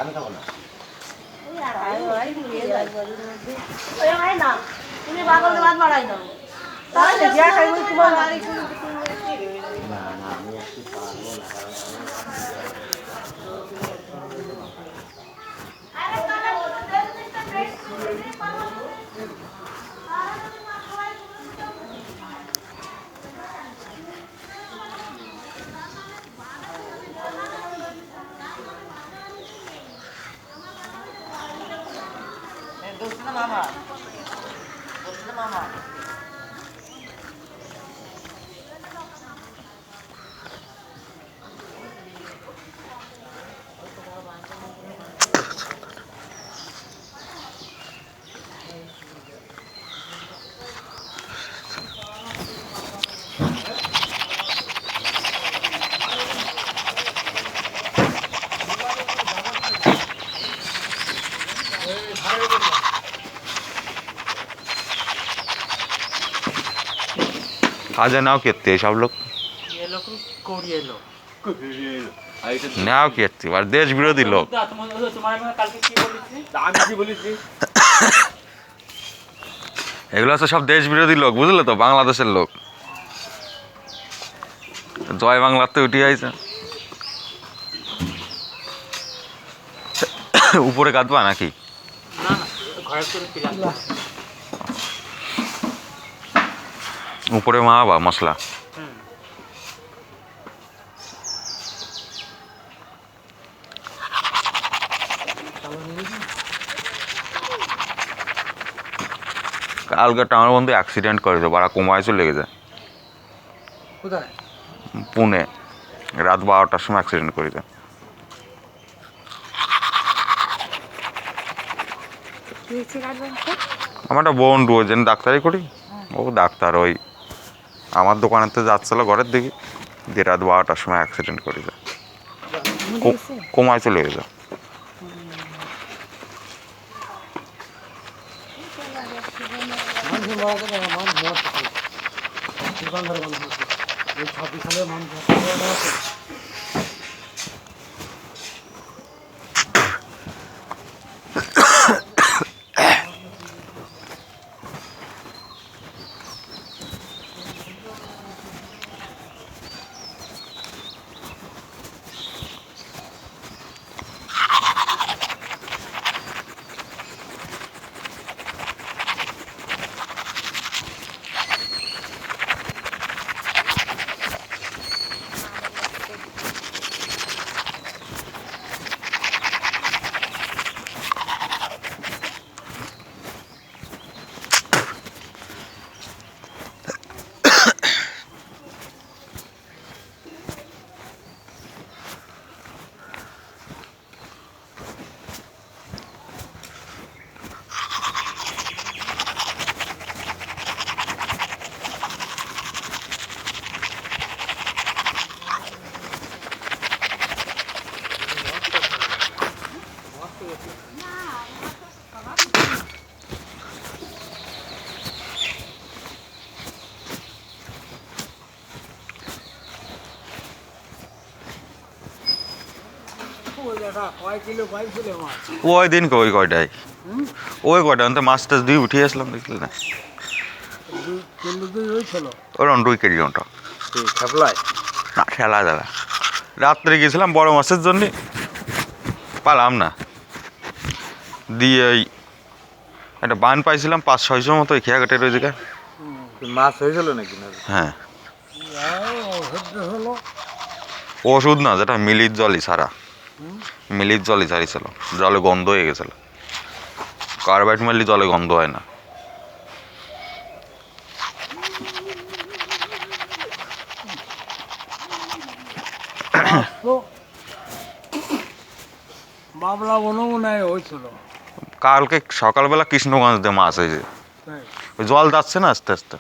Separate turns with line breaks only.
আমি খাবো না। না না আমি একটু পারবো না,
মামা মামা
आज नाव कितने सब लोग
ये लोग कोरिया लोग
नाव कितने बार देश विरोधी लोग
तुम्हारे में कल की बोली थी आगे की बोली थी
এগুলো হচ্ছে সব দেশ বিরোধী লোক বুঝলে তো বাংলাদেশের লোক জয় বাংলাতে উঠে আইছে উপরে কাঁদবা নাকি
না না ঘরের করে ফিরে
উপরে মাবা মশলা কালকে আমার বন্ধু অ্যাক্সিডেন্ট করেছে বাড়া কমায় চলে গেছে
কোথায়
পুনে রাত 12টার সময় অ্যাক্সিডেন্ট করেছে আমার একটা বন্ধু ওই জন্য ডাক্তারি করি ও ডাক্তার ওই আমার দোকানেতে যাচ্ছিল ঘরের দিকে দিয়ে রাত 12টার সময় অ্যাক্সিডেন্ট করেছে কমায় চলে গেছে ওই দিন ওই কয়টায় ওই কয়টা তো মাছ টাছ দিয়ে উঠে আসলাম দেখলি না ওরকম 2 কেজি ওটা না ঠেলা দাদা রাত্রে গেছিলাম বড় মাছের জন্যে পালাম না দিয়ে ওই একটা বান পাইছিলাম 500-600 মতো খেয়া কাটে রয়েছে
মাছ হয়েছিল নাকি
হ্যাঁ ওষুধ না যেটা মিলির জলই সারা মিলির জলই ছাড়িয়েছিল জলে গন্ধ হয়ে গেছিল কার্বাইড মারলে জলে গন্ধ হয় না
বাবলা বনো মনে হয় হয়েছিল
কালকে সকালবেলা কৃষ্ণগঞ্জ দিয়ে মাছ হয়েছে ওই জল যাচ্ছে না আস্তে আস্তে